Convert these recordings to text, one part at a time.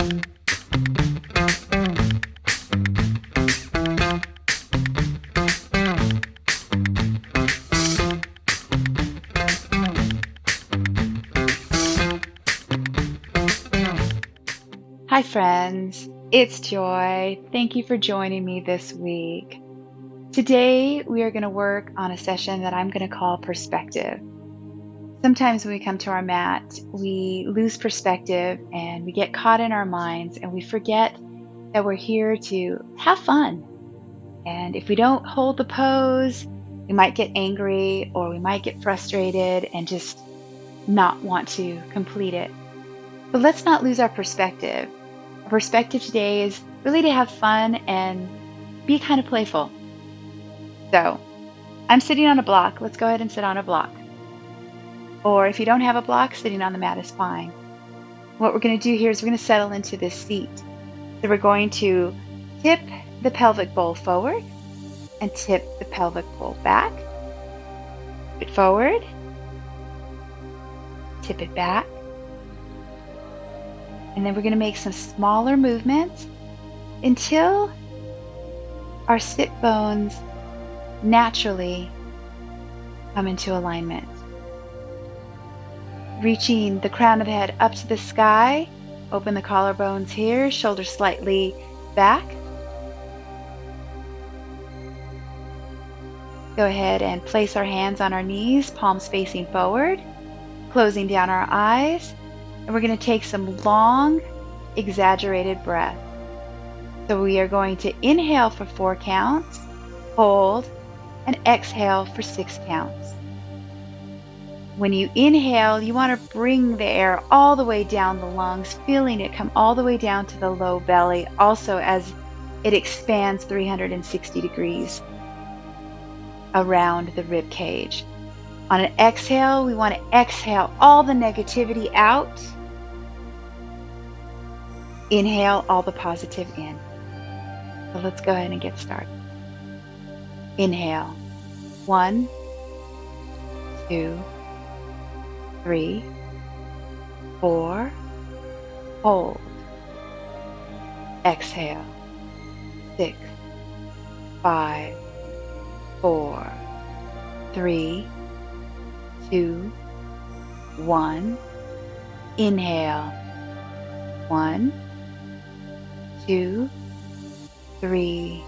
Hi, friends. It's Joy. Thank you for joining me this week. Today, we are going to work on a session that I'm going to call perspective. Sometimes when we come to our mat, we lose perspective and we get caught in our minds and we forget that we're here to have fun. And if we don't hold the pose, we might get angry or we might get frustrated and just not want to complete it. But let's not lose our perspective. Our perspective today is really to have fun and be kind of playful. So I'm sitting on a block. Let's go ahead and sit on a block. Or if you don't have a block, sitting on the mat is fine. What we're going to do here is we're going to settle into this seat. So we're going to tip the pelvic bowl forward and tip the pelvic bowl back. Tip it forward. Tip it back. And then we're going to make some smaller movements until our sit bones naturally come into alignment. Reaching the crown of the head up to the sky, open the collarbones here, shoulders slightly back. Go ahead and place our hands on our knees, palms facing forward, closing down our eyes. And we're going to take some long, exaggerated breath. So we are going to inhale for 4 counts, hold, and exhale for 6 counts. When you inhale, you want to bring the air all the way down the lungs, feeling it come all the way down to the low belly, also as it expands 360 degrees around the rib cage. On an exhale, we want to exhale all the negativity out. Inhale all the positive in. So let's go ahead and get started. Inhale. 1, 2, 3, 4. Hold. Exhale. 6, 5, 4, 3, 2, 1. Inhale. 1, 2, 3,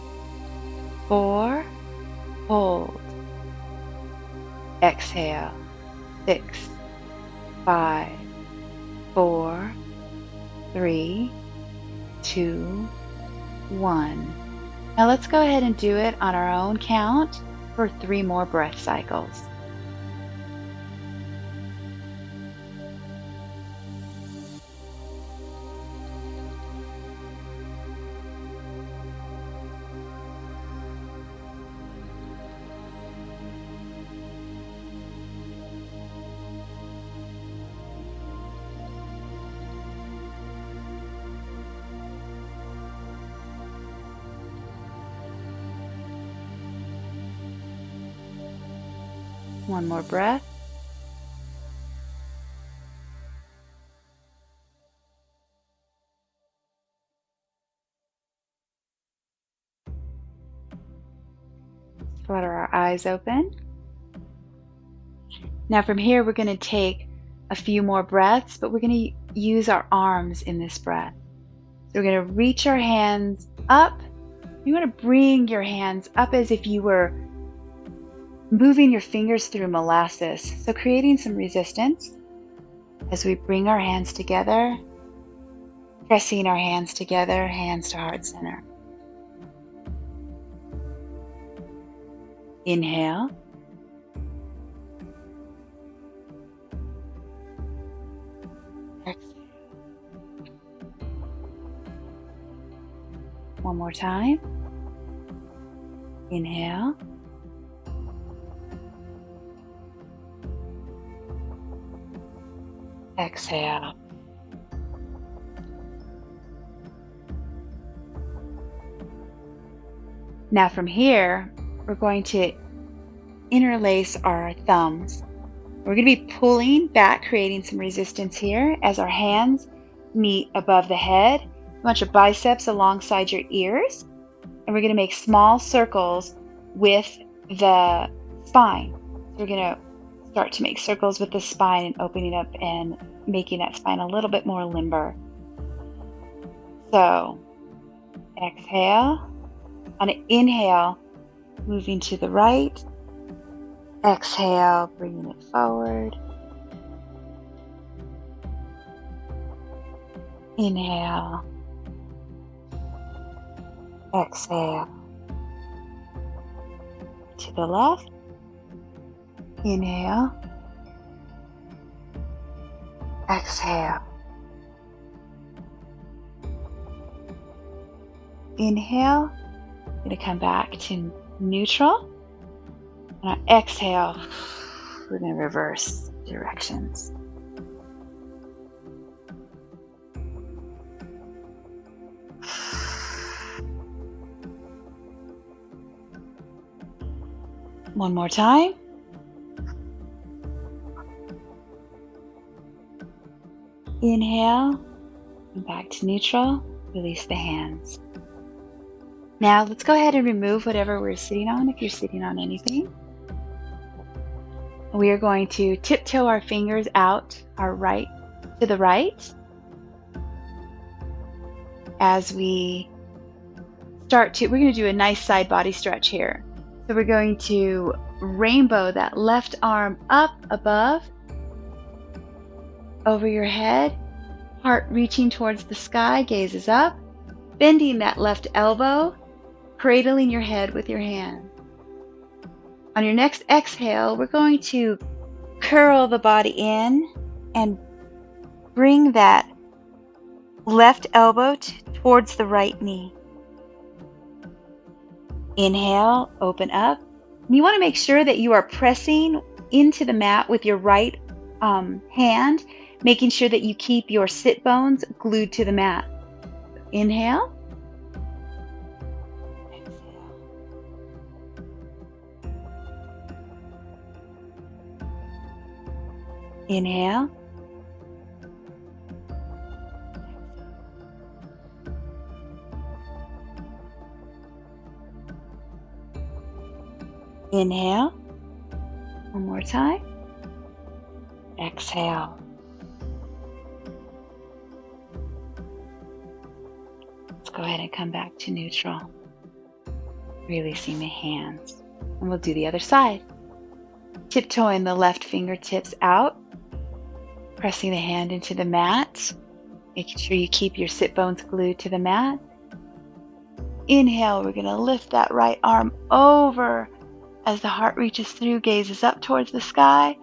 4. Hold. Exhale. 6, 5, 4, 3, 2, 1. Now let's go ahead and do it on our own count for 3 more breath cycles. One more breath. Flutter our eyes open. Now from here, we're going to take a few more breaths, but we're going to use our arms in this breath. So we're going to reach our hands up. You want to bring your hands up as if you were moving your fingers through molasses. So creating some resistance as we bring our hands together, pressing our hands together, hands to heart center. Inhale. Exhale. One more time. Inhale. Exhale. Now from here, we're going to interlace our thumbs. We're going to be pulling back, creating some resistance here as our hands meet above the head. You want your biceps alongside your ears. And we're going to make small circles with the spine. So we're going to start to make circles with the spine and opening up and making that spine a little bit more limber. So exhale. On an inhale, moving to the right. Exhale, bringing it forward. Inhale. Exhale. To the left. Inhale. Exhale. Inhale. Going to come back to neutral. And on exhale, we're going to reverse directions. One more time. Inhale, and back to neutral. Release the hands. Now let's go ahead and remove whatever we're sitting on, if you're sitting on anything. We are going to tiptoe our fingers out our right to the right as we we're going to do a nice side body stretch here. So we're going to rainbow that left arm up above, over your head, heart reaching towards the sky, gaze is up, bending that left elbow, cradling your head with your hand. On your next exhale, we're going to curl the body in and bring that left elbow towards the right knee. Inhale, open up. And you want to make sure that you are pressing into the mat with your right hand, making sure that you keep your sit bones glued to the mat. Inhale. Exhale. Inhale. Inhale. One more time. Exhale. Let's go ahead and come back to neutral. Releasing the hands. And we'll do the other side. Tiptoeing the left fingertips out. Pressing the hand into the mat. Making sure you keep your sit bones glued to the mat. Inhale, we're going to lift that right arm over as the heart reaches through, gazes up towards the sky,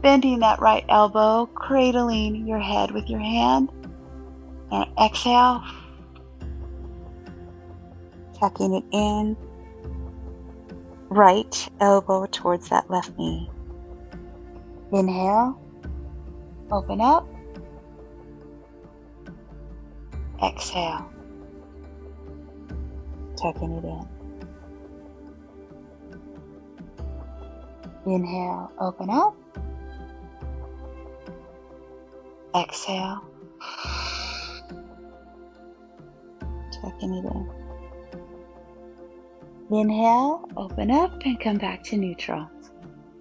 bending that right elbow, cradling your head with your hand. And exhale, tucking it in, right elbow towards that left knee. Inhale, open up. Exhale, tucking it in. Inhale, open up. Exhale, tucking it in. Inhale, open up, and come back to neutral.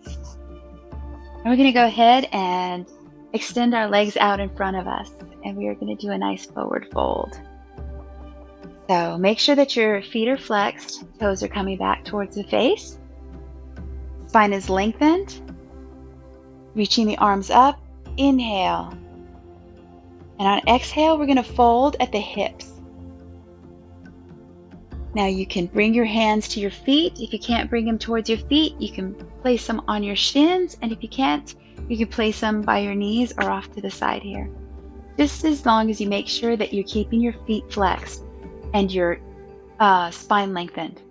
And we're going to go ahead and extend our legs out in front of us, and we are going to do a nice forward fold. So make sure that your feet are flexed, toes are coming back towards the face. Spine is lengthened, reaching the arms up. Inhale. And on exhale, we're going to fold at the hips. Now you can bring your hands to your feet. If you can't bring them towards your feet, you can place them on your shins. And if you can't, you can place them by your knees or off to the side here. Just as long as you make sure that you're keeping your feet flexed and your spine lengthened.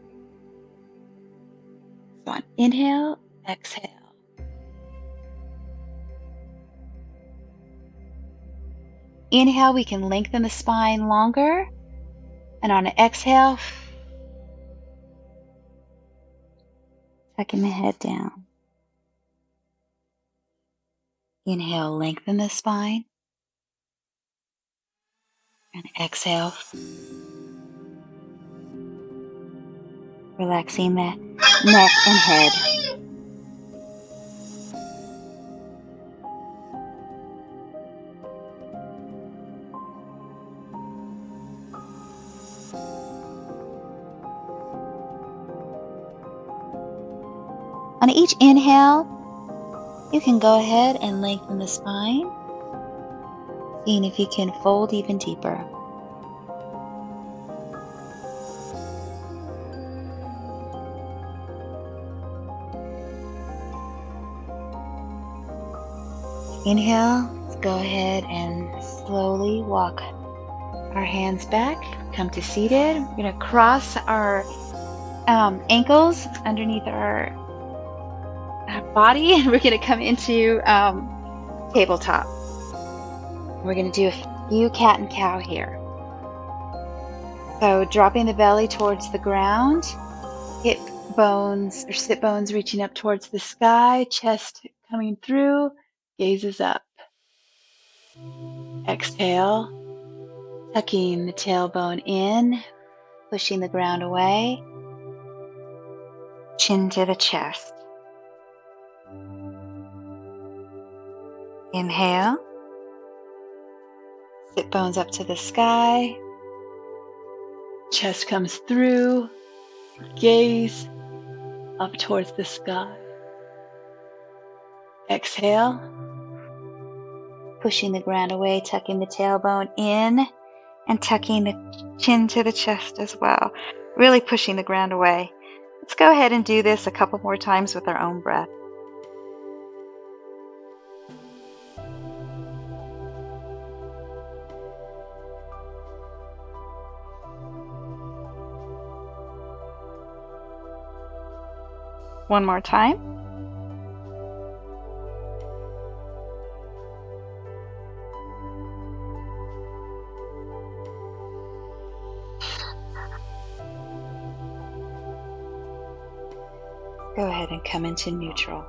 So on inhale, exhale. Inhale, we can lengthen the spine longer. And on an exhale, tucking the head down. Inhale, lengthen the spine. And exhale, relaxing the neck and head. On each inhale, you can go ahead and lengthen the spine, seeing if you can fold even deeper. Inhale, let's go ahead and slowly walk our hands back, come to seated. We're going to cross our ankles underneath our body, and we're going to come into tabletop. We're going to do a few cat and cow here. So dropping the belly towards the ground, hip bones or sit bones reaching up towards the sky, chest coming through, gazes up. Exhale, tucking the tailbone in, pushing the ground away, chin to the chest. Inhale, sit bones up to the sky, chest comes through, gaze up towards the sky. Exhale, pushing the ground away, tucking the tailbone in and tucking the chin to the chest as well, really pushing the ground away. Let's go ahead and do this a couple more times with our own breath. One more time. Go ahead and come into neutral.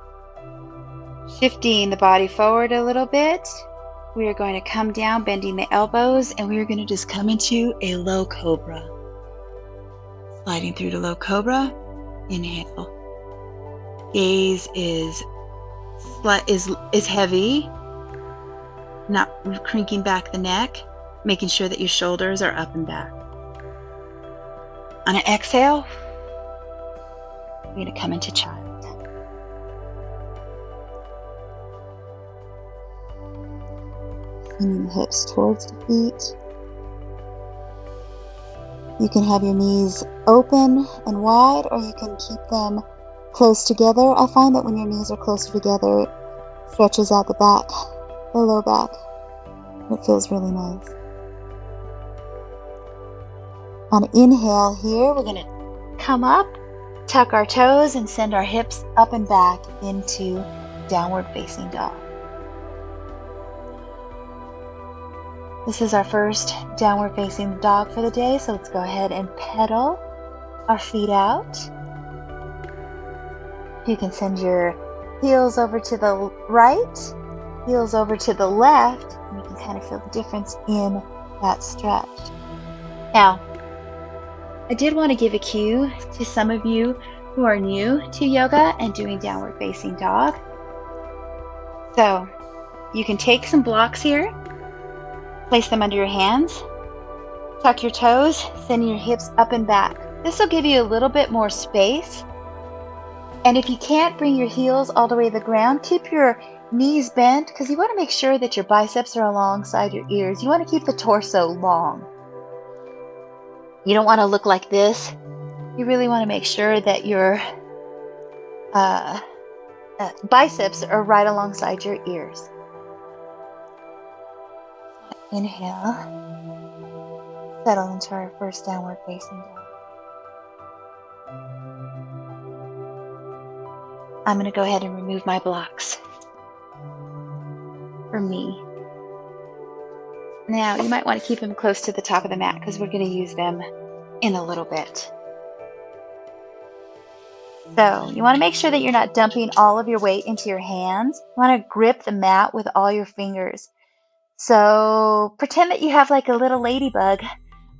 Shifting the body forward a little bit, we are going to come down, bending the elbows, and we are going to just come into a low cobra. Sliding through to low cobra, inhale. Gaze is heavy, not cranking back the neck, making sure that your shoulders are up and back. On an exhale, we're going to come into child. Bringing the hips towards the feet. You can have your knees open and wide, or you can keep them close together. I find that when your knees are closer together, it stretches out the back, the low back. It feels really nice. On inhale here, we're going to come up, tuck our toes, and send our hips up and back into downward facing dog. This is our first downward facing dog for the day, so let's go ahead and pedal our feet out. You can send your heels over to the right, heels over to the left, and you can kind of feel the difference in that stretch. Now, I did want to give a cue to some of you who are new to yoga and doing downward facing dog. So you can take some blocks here, place them under your hands, tuck your toes, sending your hips up and back. This will give you a little bit more space. And if you can't bring your heels all the way to the ground, keep your knees bent, because you want to make sure that your biceps are alongside your ears. You want to keep the torso long. You don't want to look like this. You really want to make sure that your biceps are right alongside your ears. Inhale. Settle into our first downward facing dog. I'm going to go ahead and remove my blocks for me. Now, you might want to keep them close to the top of the mat because we're going to use them in a little bit. So, you want to make sure that you're not dumping all of your weight into your hands. You want to grip the mat with all your fingers. So pretend that you have like a little ladybug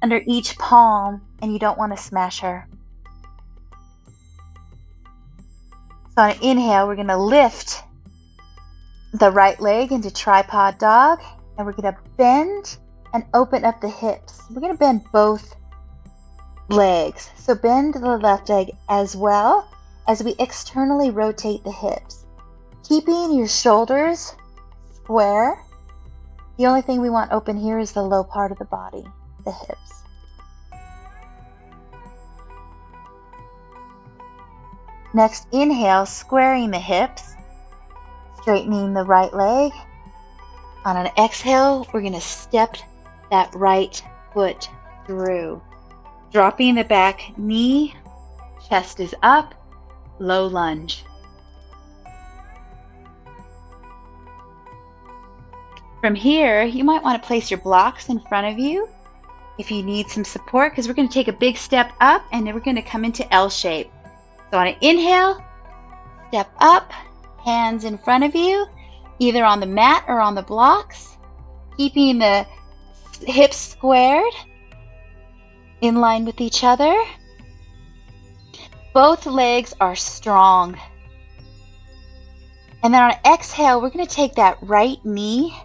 under each palm and you don't want to smash her. So on an inhale, we're going to lift the right leg into tripod dog, and we're going to bend and open up the hips. We're going to bend both legs. So bend the left leg as well as we externally rotate the hips, keeping your shoulders square. The only thing we want open here is the low part of the body, the hips. Next, inhale, squaring the hips, straightening the right leg. On an exhale, we're going to step that right foot through, dropping the back knee, chest is up, low lunge. From here, you might want to place your blocks in front of you if you need some support, because we're going to take a big step up and then we're going to come into L shape. So on an inhale, step up, hands in front of you, either on the mat or on the blocks, keeping the hips squared in line with each other. Both legs are strong. And then on an exhale, we're going to take that right knee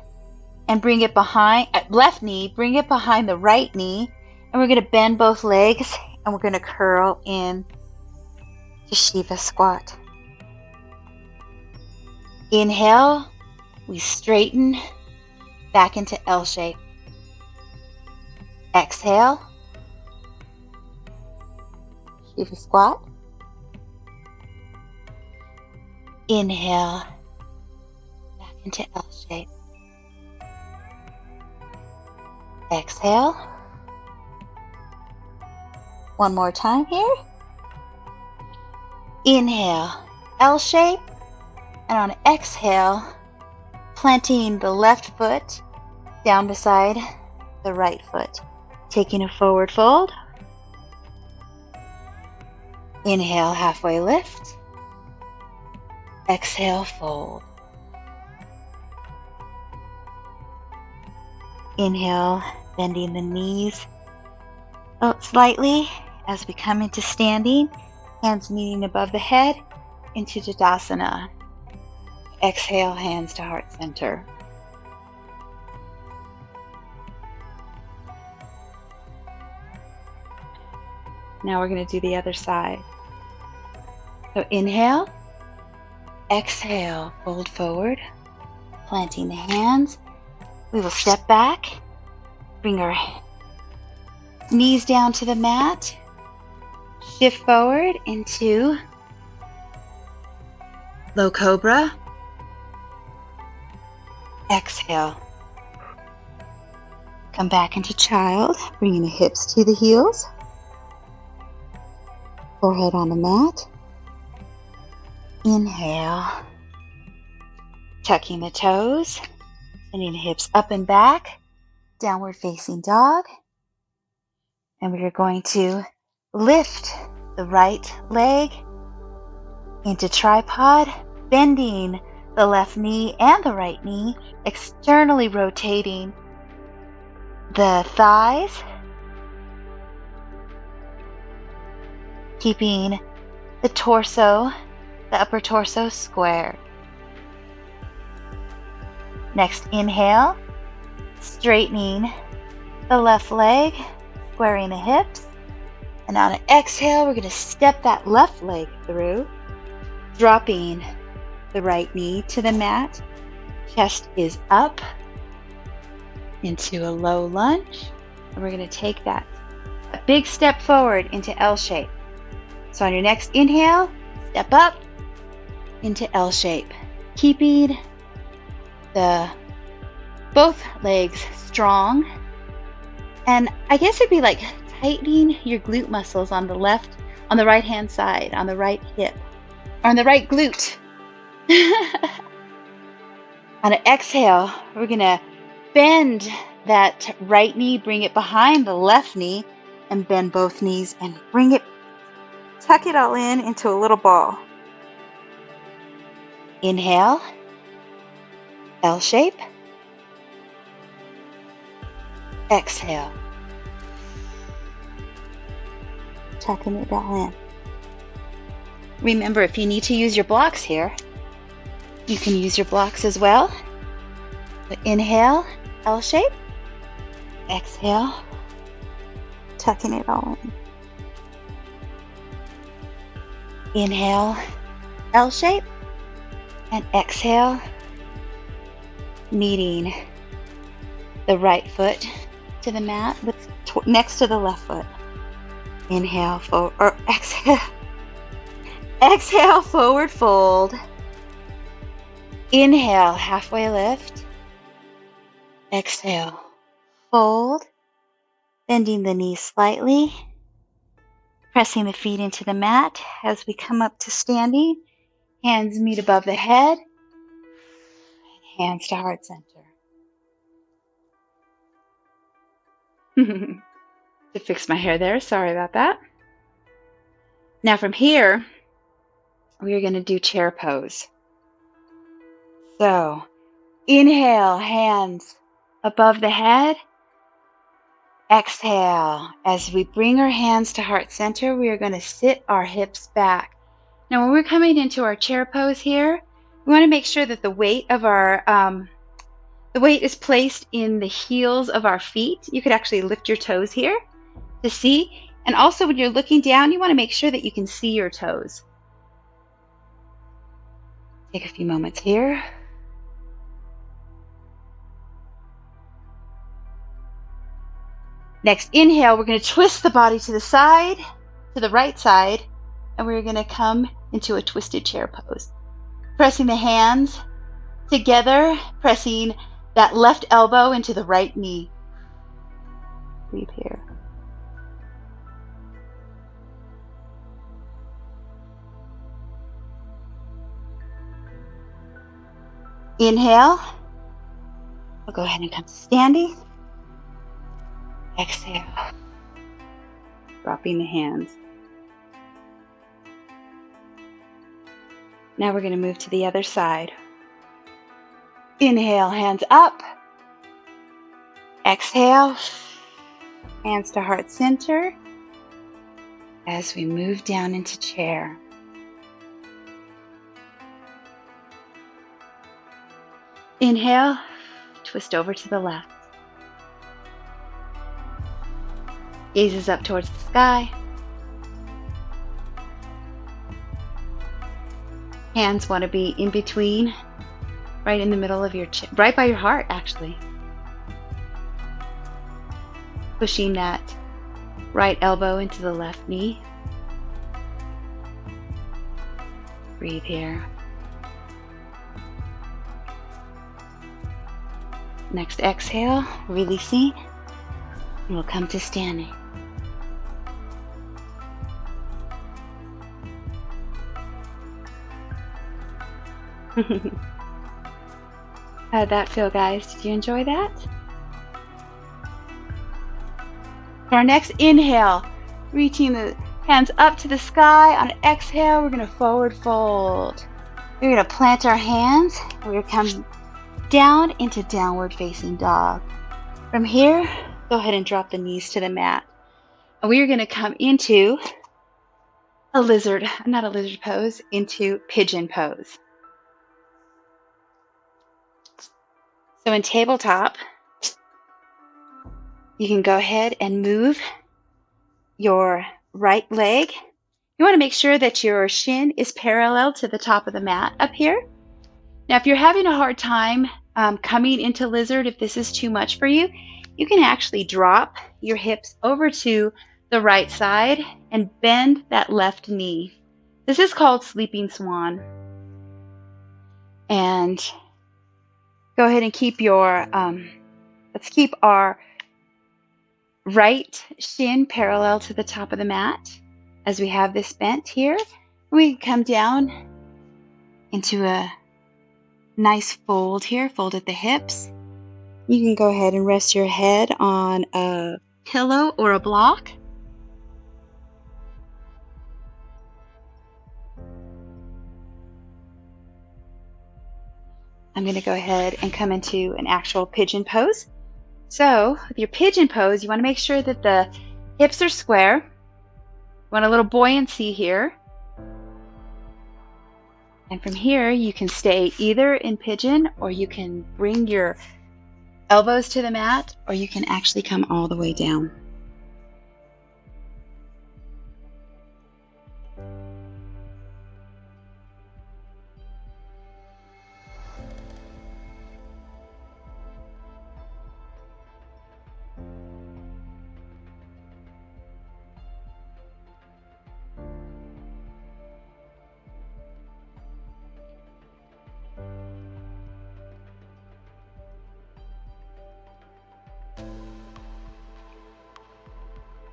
and bring it behind, left knee, bring it behind the right knee, and we're going to bend both legs and we're going to curl in to Shiva squat. Inhale, we straighten back into L shape. Exhale, Shiva squat. Inhale, back into L shape. Exhale. One more time here. Inhale, L shape, and on exhale, planting the left foot down beside the right foot, taking a forward fold. Inhale, halfway lift. Exhale, fold. Inhale, bending the knees out slightly as we come into standing, hands meeting above the head into Tadasana. Exhale, hands to heart center. Now we're going to do the other side. So inhale, exhale, fold forward, planting the hands. We will step back, bring our knees down to the mat, shift forward into low cobra. Exhale. Come back into child, bringing the hips to the heels. Forehead on the mat. Inhale. Tucking the toes, sending the hips up and back. Downward facing dog. And we are going to lift the right leg into tripod, bending the left knee and the right knee, externally rotating the thighs, keeping the torso, the upper torso square. Next, inhale, straightening the left leg, squaring the hips. And on an exhale, we're going to step that left leg through, dropping the right knee to the mat. Chest is up into a low lunge. And we're going to take that a big step forward into L shape. So on your next inhale, step up into L shape, keeping the both legs strong. And I guess it'd be like tightening your glute muscles on the left, on the right hand side, on the right hip, or on the right glute. On an exhale, we're gonna bend that right knee, bring it behind the left knee, and bend both knees and bring it, tuck it all in into a little ball. Inhale, L shape. Exhale. Tucking it all in. Remember, if you need to use your blocks here, you can use your blocks as well. So inhale, L shape. Exhale, tucking it all in. Inhale, L shape. And exhale, kneading the right foot to the mat next to the left foot. Inhale, forward, or exhale. Exhale, forward fold. Inhale, halfway lift. Exhale, fold. Bending the knees slightly. Pressing the feet into the mat as we come up to standing. Hands meet above the head. Hands to heart center. To fix my hair there, sorry about that. Now from here, we are going to do chair pose. So, inhale, hands above the head. Exhale. As we bring our hands to heart center, we are going to sit our hips back. Now, when we're coming into our chair pose here, we want to make sure that the weight of our the weight is placed in the heels of our feet. You could actually lift your toes here to see. And also when you're looking down, you want to make sure that you can see your toes. Take a few moments here. Next, inhale, we're going to twist the body to the side, to the right side, and we're going to come into a twisted chair pose. Pressing the hands together, pressing that left elbow into the right knee. Breathe here. Inhale. We'll go ahead and come to standing. Exhale. Dropping the hands. Now we're going to move to the other side. Inhale, hands up. Exhale, hands to heart center as we move down into chair. Inhale, twist over to the left. Gazes up towards the sky. Hands want to be in between, right in the middle of your chin, right by your heart actually. Pushing that right elbow into the left knee. Breathe here. Next exhale, releasing, and we'll come to standing. How did that feel, guys? Did you enjoy that? For our next inhale, reaching the hands up to the sky. On an exhale, we're going to forward fold. We're going to plant our hands. We're going to come down into downward facing dog. From here, go ahead and drop the knees to the mat. And we are going to come into a lizard, not a lizard pose, into pigeon pose. So in tabletop, you can go ahead and move your right leg. You want to make sure that your shin is parallel to the top of the mat up here. Now, if you're having a hard time coming into lizard, if this is too much for you, you can actually drop your hips over to the right side and bend that left knee. This is called sleeping swan. And go ahead and keep your, let's keep our right shin parallel to the top of the mat as we have this bent here. We come down into a nice fold here, fold at the hips. You can go ahead and rest your head on a pillow or a block. I'm going to go ahead and come into an actual pigeon pose. So with your pigeon pose, you want to make sure that the hips are square. You want a little buoyancy here. And from here, you can stay either in pigeon, or you can bring your elbows to the mat, or you can actually come all the way down.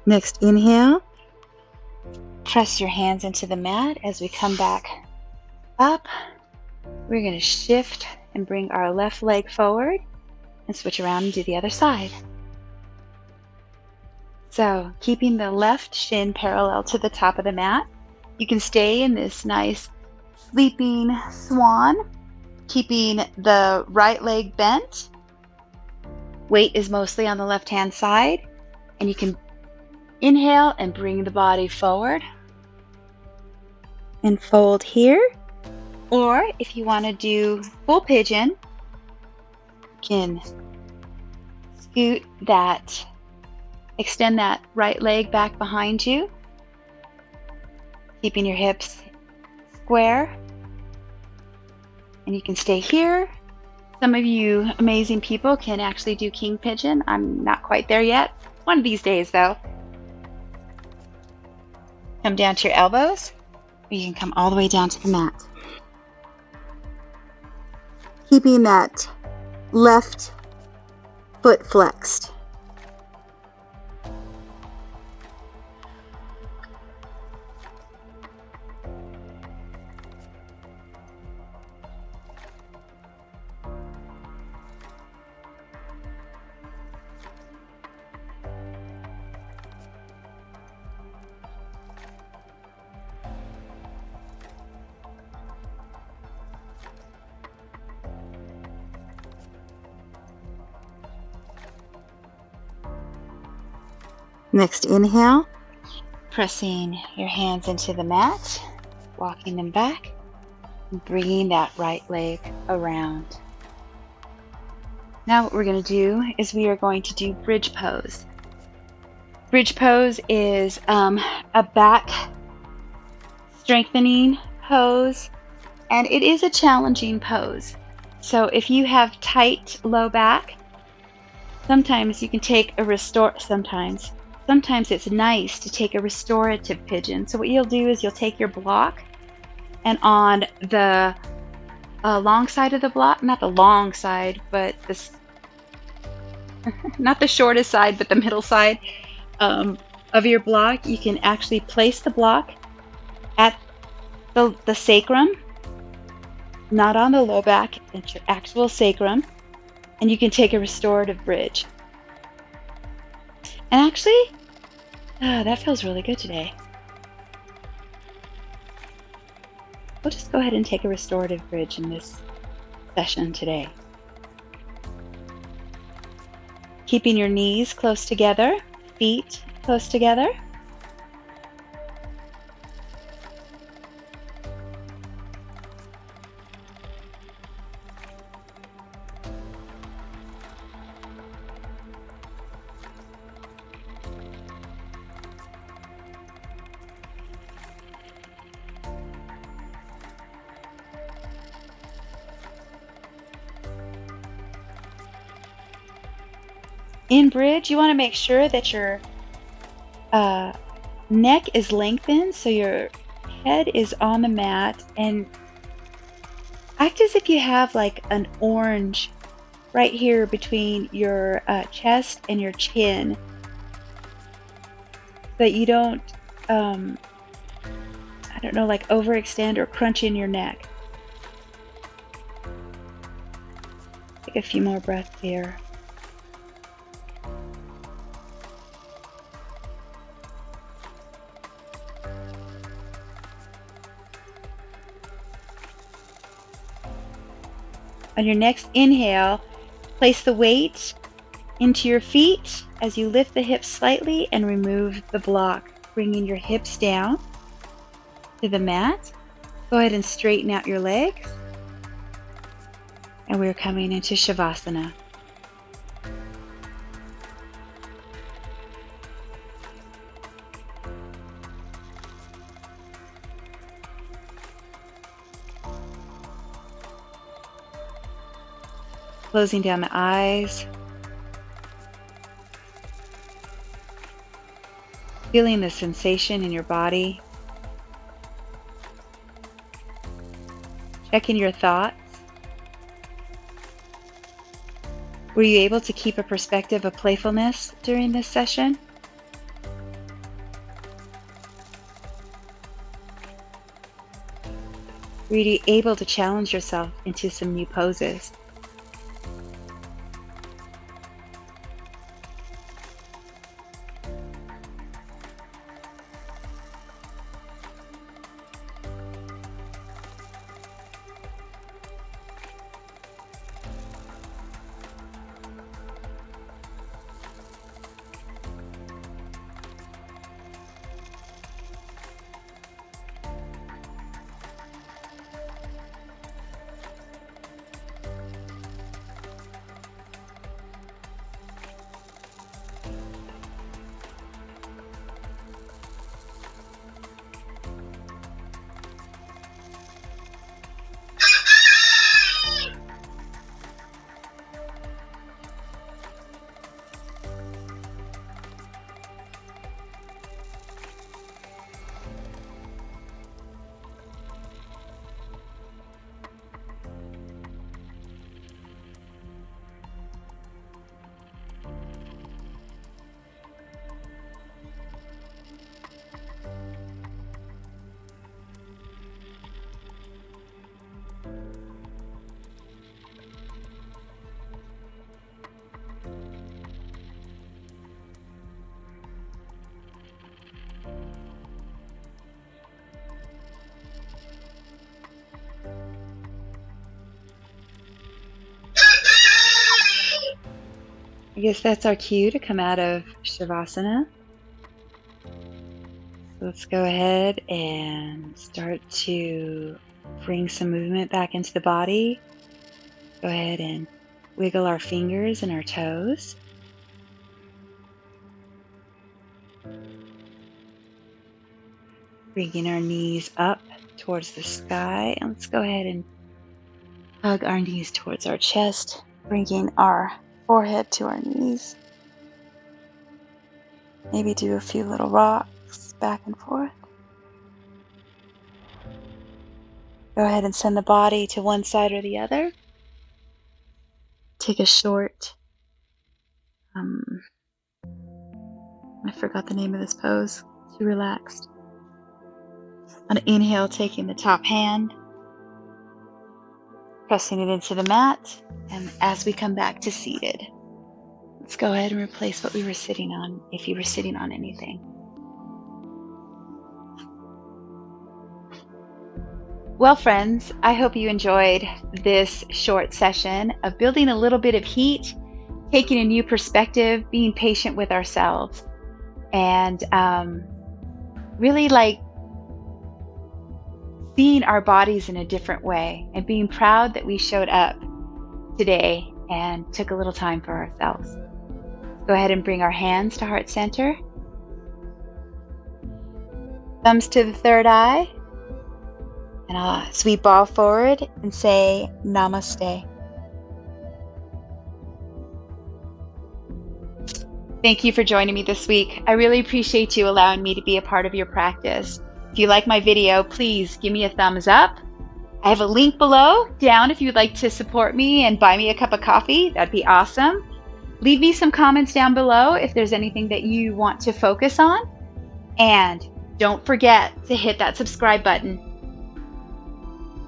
Next inhale, press your hands into the mat. As we come back up, we're going to shift and bring our left leg forward and switch around and do the other side. So keeping the left shin parallel to the top of the mat, you can stay in this nice sleeping swan, keeping the right leg bent. Weight is mostly on the left-hand side, and you can inhale and bring the body forward and fold here. Or if you want to do full pigeon, you can scoot that, extend that right leg back behind you, keeping your hips square. And you can stay here. Some of you amazing people can actually do king pigeon. I'm not quite there yet. One of these days, though. Come down to your elbows, or you can come all the way down to the mat. Keeping that left foot flexed. Next inhale, pressing your hands into the mat, walking them back, and bringing that right leg around. Now what we're going to do is we are going to do bridge pose. Bridge pose is a back strengthening pose, and it is a challenging pose. So if you have tight low back, sometimes you can take a Sometimes it's nice to take a restorative pigeon. So what you'll do is you'll take your block, and on the long side of the block, not the long side, but not the shortest side, but the middle side of your block, you can actually place the block at the sacrum, not on the low back, it's your actual sacrum, and you can take a restorative bridge. And actually, that feels really good today. We'll just go ahead and take a restorative bridge in this session today. Keeping your knees close together, feet close together. In bridge, you want to make sure that your neck is lengthened, so your head is on the mat, and act as if you have like an orange right here between your chest and your chin, so that you don't, I don't know, like overextend or crunch in your neck. Take a few more breaths here. On your next inhale, place the weight into your feet as you lift the hips slightly and remove the block, bringing your hips down to the mat. Go ahead and straighten out your legs. And we're coming into Shavasana. Closing down the eyes. Feeling the sensation in your body. Checking your thoughts. Were you able to keep a perspective of playfulness during this session? Were you able to challenge yourself into some new poses? I guess that's our cue to come out of Shavasana. So let's go ahead and start to bring some movement back into the body. Go ahead and wiggle our fingers and our toes. Bringing our knees up towards the sky. And let's go ahead and hug our knees towards our chest, bringing our forehead to our knees. Maybe do a few little rocks back and forth. Go ahead and send the body to one side or the other. Take a short, I forgot the name of this pose, too relaxed. On an inhale, taking the top hand, pressing it into the mat, and as we come back to seated, let's go ahead and replace what we were sitting on, if you were sitting on anything. Well, friends, I hope you enjoyed this short session of building a little bit of heat, taking a new perspective, being patient with ourselves, and really seeing our bodies in a different way and being proud that we showed up today and took a little time for ourselves. Go ahead and bring our hands to heart center. Thumbs to the third eye. And I'll sweep ball forward and say Namaste. Thank you for joining me this week. I really appreciate you allowing me to be a part of your practice. If you like my video, please give me a thumbs up. I have a link below down if you'd like to support me and buy me a cup of coffee. That'd be awesome. Leave me some comments down below if there's anything that you want to focus on. And don't forget to hit that subscribe button.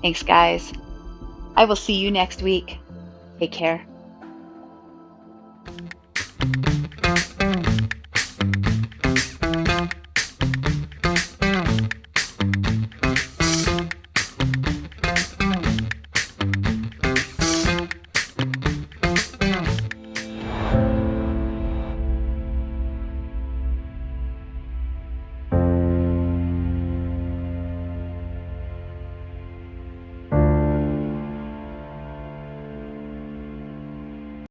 Thanks, guys. I will see you next week. Take care.